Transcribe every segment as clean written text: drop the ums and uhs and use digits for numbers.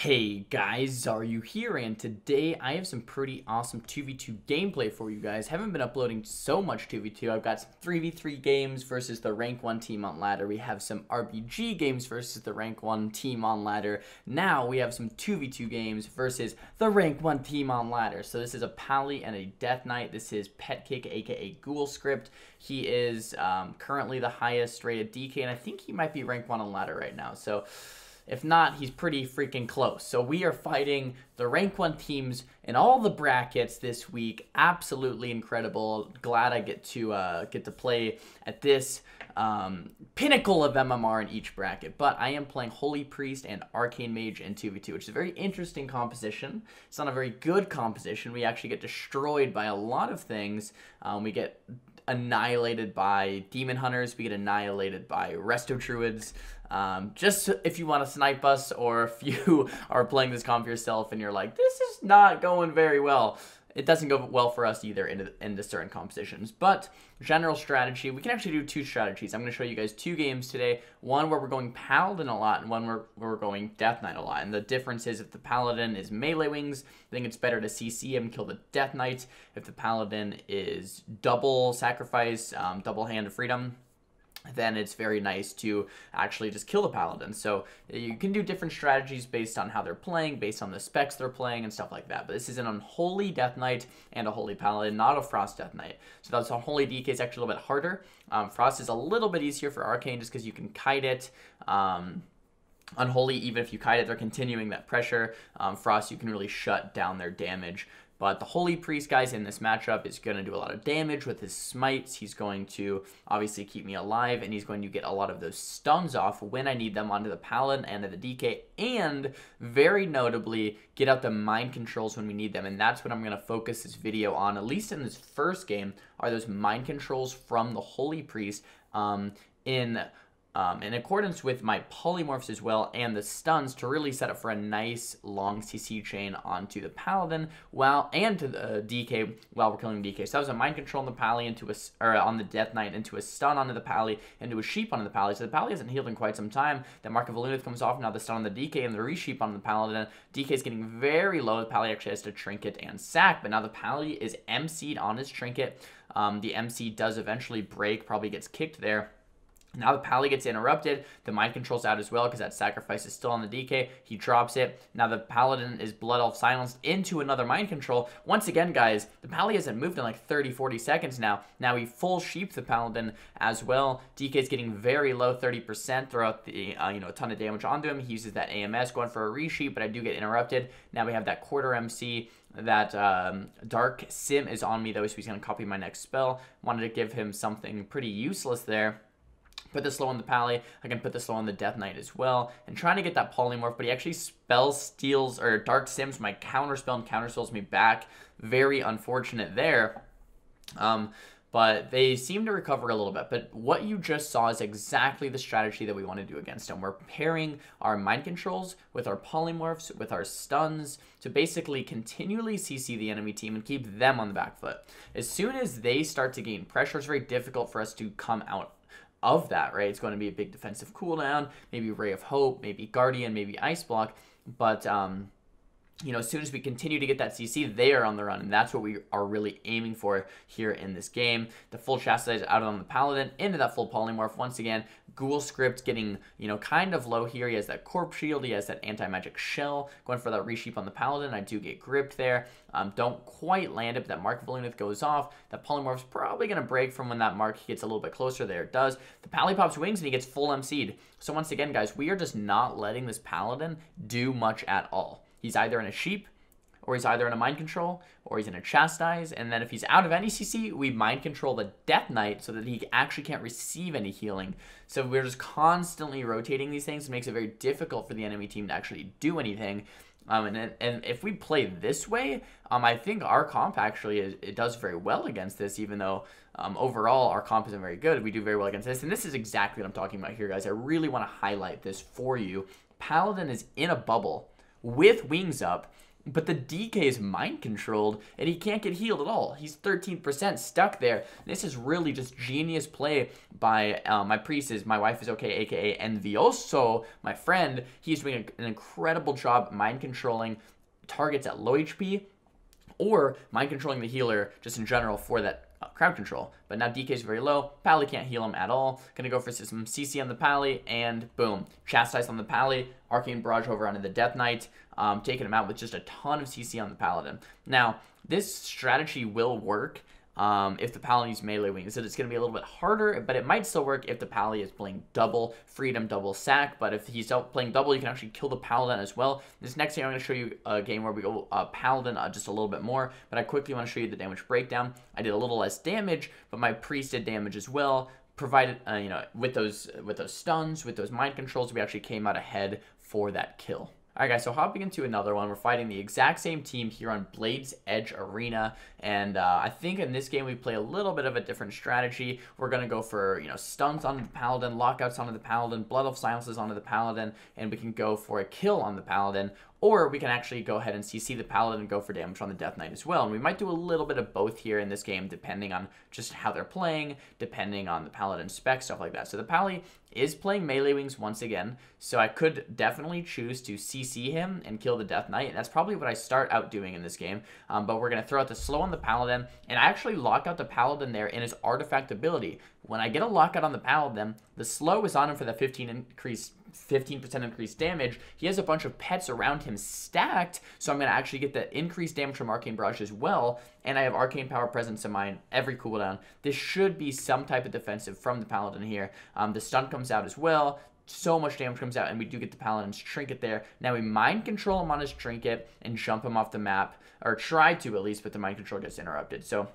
Hey guys, Xaryu here, and today I have some pretty awesome 2v2 gameplay for you guys. Haven't been uploading so much 2v2. I've got some 3v3 games versus the rank 1 team on ladder. We have some RPG games versus the rank 1 team on ladder. Now we have some 2v2 games versus the rank 1 team on ladder. So this is a Pally and a Death Knight. This is Petkick, aka Ghoul Script. He is currently the highest rated DK, and I think he might be rank 1 on ladder right now. So if not, he's pretty freaking close. So we are fighting the rank 1 teams in all the brackets this week. Absolutely incredible. Glad I get to play at this pinnacle of MMR in each bracket. But I am playing Holy Priest and Arcane Mage in 2v2, which is a very interesting composition. It's not a very good composition. We actually get destroyed by a lot of things. We get annihilated by Demon Hunters. We get annihilated by Resto Druids. Just if you want to snipe us, or if you are playing this comp yourself and you're like, this is not going very well, it doesn't go well for us either into certain compositions. But general strategy, we can actually do two strategies. I'm going to show you guys two games today. One where we're going Paladin a lot, and one where we're going Death Knight a lot. And the difference is, if the Paladin is melee wings, I think it's better to CC him, kill the Death Knight. If the Paladin is double sacrifice, double hand of freedom, then it's very nice to actually just kill the Paladin. So you can do different strategies based on how they're playing, based on the specs they're playing, and stuff like that. But this is an Unholy Death Knight and a Holy Paladin, not a Frost Death Knight. So that's Unholy DK is actually a little bit harder. Frost is a little bit easier for Arcane just because you can kite it. Unholy, even if you kite it, they're continuing that pressure. Frost, you can really shut down their damage. But the Holy Priest, guys, in this matchup is going to do a lot of damage with his smites. He's going to obviously keep me alive, and he's going to get a lot of those stuns off when I need them onto the Paladin and to the DK, and very notably, get out the mind controls when we need them. And that's what I'm going to focus this video on, at least in this first game, are those mind controls from the Holy Priest in accordance with my polymorphs as well, and the stuns to really set up for a nice long CC chain onto the Paladin and to the DK while we're killing DK. So that was a mind control on the Pally on the Death Knight, into a stun onto the Pally, into a sheep onto the Pally. So the Pally hasn't healed in quite some time. The Mark of Valunith comes off, now the stun on the DK and the resheep on the Paladin. DK is getting very low. The Pally actually has to trinket and sack, but now the Pally is MC'd on his trinket. The MC does eventually break, probably gets kicked there. Now the Pally gets interrupted. The mind control's out as well because that sacrifice is still on the DK. He drops it. Now the Paladin is Blood Elf silenced into another mind control. Once again, guys, the Pally hasn't moved in like 30-40 seconds now. Now he full sheep the Paladin as well. DK's getting very low, 30%, throughout the a ton of damage onto him. He uses that AMS going for a resheep, but I do get interrupted. Now we have that quarter MC. That Dark Sim is on me though, so he's going to copy my next spell. Wanted to give him something pretty useless there. Put the slow on the Pally. I can put the slow on the Death Knight as well. And trying to get that polymorph, but he actually spell steals, or Dark Sims my counterspell and counterspells me back. Very unfortunate there. But they seem to recover a little bit. But what you just saw is exactly the strategy that we want to do against them. We're pairing our mind controls with our polymorphs, with our stuns, to basically continually CC the enemy team and keep them on the back foot. As soon as they start to gain pressure, it's very difficult for us to come out of that, right? It's going to be a big defensive cooldown, maybe Ray of Hope, maybe Guardian, maybe Ice Block, but as soon as we continue to get that CC, they are on the run, and that's what we are really aiming for here in this game. The full Chastise out on the Paladin, into that full polymorph. Once again, Ghoul Script getting, kind of low here. He has that Corpse Shield, he has that Anti-Magic Shell, going for that resheep on the Paladin. I do get gripped there. Don't quite land it, but that Mark of Valunith goes off. That polymorph's probably going to break from when that mark gets a little bit closer. There it does. The Pally pops wings, and he gets full MC'd. So once again, guys, we are just not letting this Paladin do much at all. He's either in a sheep, or he's either in a mind control, or he's in a chastise, and then if he's out of any CC, we mind control the Death Knight so that he actually can't receive any healing. So we're just constantly rotating these things. It makes it very difficult for the enemy team to actually do anything. And if we play this way, I think our comp actually it does very well against this, even though overall our comp isn't very good. We do very well against this, and this is exactly what I'm talking about here, guys. I really want to highlight this for you. Paladin is in a bubble with wings up, but the DK is mind controlled and he can't get healed at all. He's 13% stuck there. This is really just genius play by my priest. My wife is okay, aka Envioso, my friend. He's doing an incredible job mind controlling targets at low HP, or mind controlling the healer just in general for that crowd control. But now DK is very low. Pally can't heal him at all. Gonna go for some CC on the Pally, and boom. Chastise on the Pally. Arcane Barrage over onto the Death Knight. Taking him out with just a ton of CC on the Paladin. Now, this strategy will work if the Paladin uses melee wings. So it's going to be a little bit harder, but it might still work if the Pally is playing double freedom, double sack. But if he's playing double, you can actually kill the Paladin as well. This next game, I'm going to show you a game where we go Paladin just a little bit more, but I quickly want to show you the damage breakdown. I did a little less damage, but my priest did damage as well. Provided, with those stuns, with those mind controls, we actually came out ahead for that kill. Alright guys, so hopping into another one, we're fighting the exact same team here on Blade's Edge Arena, and I think in this game we play a little bit of a different strategy. We're going to go for, stuns onto the Paladin, lockouts onto the Paladin, Blood Elf Silences onto the Paladin, and we can go for a kill on the Paladin, or we can actually go ahead and CC the Paladin and go for damage on the Death Knight as well. And we might do a little bit of both here in this game, depending on just how they're playing, depending on the Paladin spec, stuff like that. So the Pally is playing melee wings once again, so I could definitely choose to CC him and kill the Death Knight, and that's probably what I start out doing in this game. But we're going to throw out the slow on the Paladin, and I actually lock out the Paladin there in his artifact ability. When I get a lockout on the Paladin, the slow is on him for the 15% increased damage. He has a bunch of pets around him stacked, so I'm going to actually get the increased damage from Arcane Barrage as well, and I have Arcane Power Presence in mind every cooldown. This should be some type of defensive from the Paladin here. The stun comes out as well. So much damage comes out, and we do get the Paladin's trinket there. Now we mind control him on his trinket and jump him off the map, or try to at least, but the mind control gets interrupted. So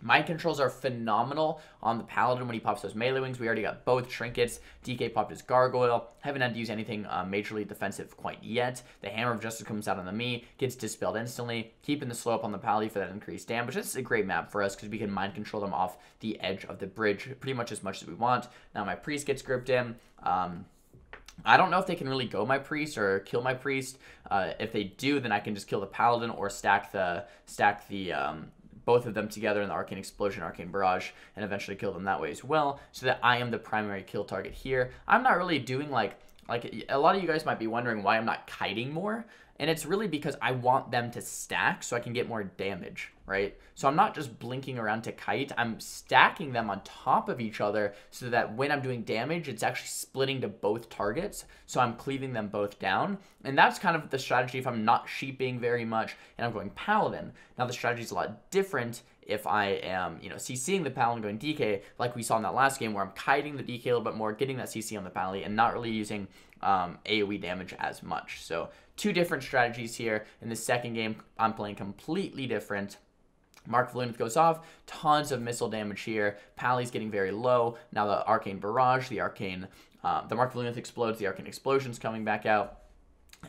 mind controls are phenomenal on the Paladin when he pops those melee wings. We already got both trinkets. DK popped his Gargoyle. Haven't had to use anything majorly defensive quite yet. The Hammer of Justice comes out on the me. Gets dispelled instantly. Keeping the slow up on the Pally for that increased damage. This is a great map for us because we can mind control them off the edge of the bridge pretty much as we want. Now my Priest gets gripped in. I don't know if they can really go my Priest or kill my Priest. If they do, then I can just kill the Paladin or stack the both of them together in the Arcane Explosion, Arcane Barrage, and eventually kill them that way as well, so that I am the primary kill target here. I'm not really doing like a lot of you guys might be wondering why I'm not kiting more, and it's really because I want them to stack so I can get more damage, right? So I'm not just blinking around to kite, I'm stacking them on top of each other so that when I'm doing damage, it's actually splitting to both targets, so I'm cleaving them both down. And that's kind of the strategy if I'm not sheeping very much and I'm going Paladin. Now the strategy is a lot different if I am, CCing the Paladin going DK, like we saw in that last game where I'm kiting the DK a little bit more, getting that CC on the Pally, and not really using AoE damage as much. So two different strategies here. In the second game, I'm playing completely different. Mark of Lunith goes off, tons of missile damage here. Pally's getting very low. Now the Arcane Barrage, the Mark of Lunith explodes, the Arcane Explosion's coming back out.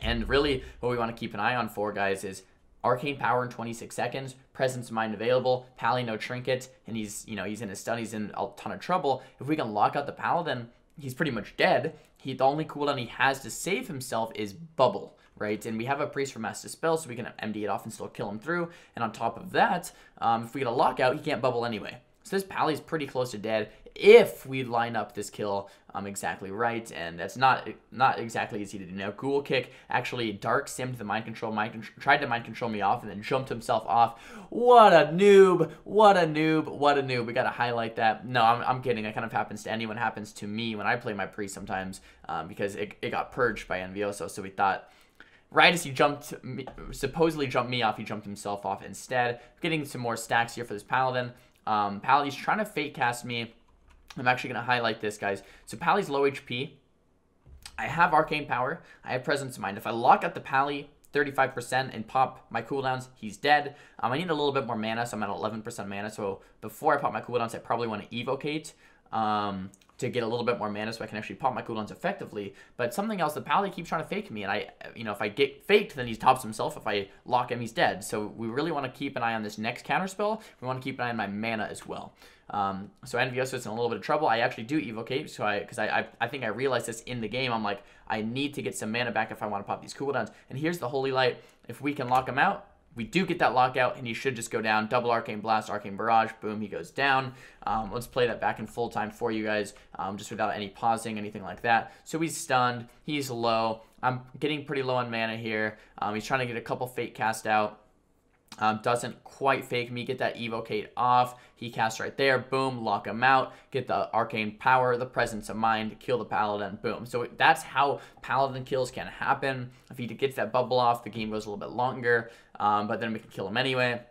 And really, what we want to keep an eye on for, guys, is Arcane Power in 26 seconds, Presence of Mind available, Pally no trinket, and he's in his stun, he's in a ton of trouble. If we can lock out the Paladin, he's pretty much dead. The only cooldown he has to save himself is Bubble, right? And we have a Priest for Mass Dispel, so we can MD it off and still kill him through. And on top of that, if we get a lockout, he can't Bubble anyway. So this Pally's pretty close to dead if we line up this kill exactly right, and that's not exactly easy to do. Now, Ghoul Kick actually Dark Simmed the mind control, tried to mind control me off and then jumped himself off. What a noob, what a noob, what a noob. We gotta highlight that. No, I'm kidding. It kind of happens to anyone, happens to me when I play my Priest sometimes because it got purged by Envioso, so we thought, right as he supposedly jumped me off, he jumped himself off instead. Getting some more stacks here for this Paladin. Pally's trying to fake cast me. I'm actually going to highlight this, guys. So Pally's low HP. I have Arcane Power. I have Presence of Mind. If I lock out the Pally 35% and pop my cooldowns, he's dead. I need a little bit more mana, so I'm at 11% mana. So before I pop my cooldowns, I probably want to evocate to get a little bit more mana so I can actually pop my cooldowns effectively. But something else, the Pally keeps trying to fake me, and if I get faked, then he tops himself. If I lock him, he's dead. So we really want to keep an eye on this next counterspell. We want to keep an eye on my mana as well. So Envioso is in a little bit of trouble. I actually do evocate, so because I think I realized this in the game. I'm like, I need to get some mana back if I want to pop these cooldowns. And here's the Holy Light. If we can lock him out, we do get that lockout, and he should just go down. Double Arcane Blast, Arcane Barrage, boom, he goes down. Let's play that back in full time for you guys, just without any pausing, anything like that. So he's stunned, he's low. I'm getting pretty low on mana here. He's trying to get a couple Fate cast out. Doesn't quite fake me, get that evocate off. He casts right there, boom, lock him out, get the arcane power, the presence of mind, kill the paladin, boom. So that's how paladin kills can happen. If he gets that bubble off, the game goes a little bit longer, but then we can kill him anyway.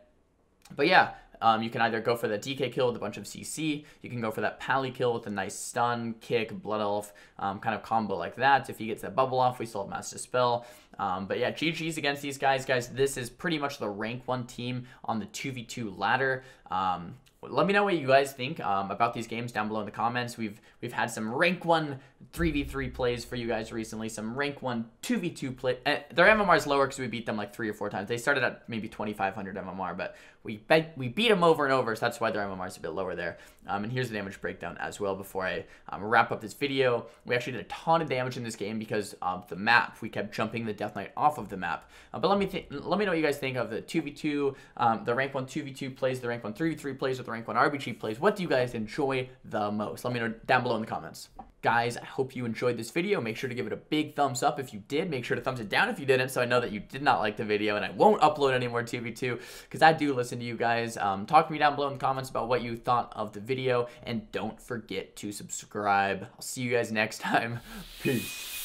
But yeah, you can either go for the DK kill with a bunch of CC, you can go for that pally kill with a nice stun, kick, blood elf, kind of combo like that. If he gets that bubble off, we still have Mass Dispel. But yeah, GG's against these guys. This is pretty much the rank 1 team on the 2v2 ladder. Let me know what you guys think about these games down below in the comments. We've had some rank 1 3v3 plays for you guys recently, some rank 1 2v2 play. Their MMR is lower because we beat them like 3 or 4 times. They started at maybe 2,500 MMR, but we beat them over and over, so that's why their MMR is a bit lower there. And here's the damage breakdown as well before I wrap up this video. We actually did a ton of damage in this game because of the map. We kept jumping the Death Knight off of the map. But let me know what you guys think of the 2v2, the rank 1 2v2 plays, the rank 1 3v3 plays, or the rank 1 RBG plays. What do you guys enjoy the most? Let me know down below in the comments. Guys, I hope you enjoyed this video. Make sure to give it a big thumbs up if you did. Make sure to thumbs it down if you didn't, so I know that you did not like the video, and I won't upload any more 2v2 because I do listen to you guys. Talk to me down below in the comments about what you thought of the video, and don't forget to subscribe. I'll see you guys next time. Peace.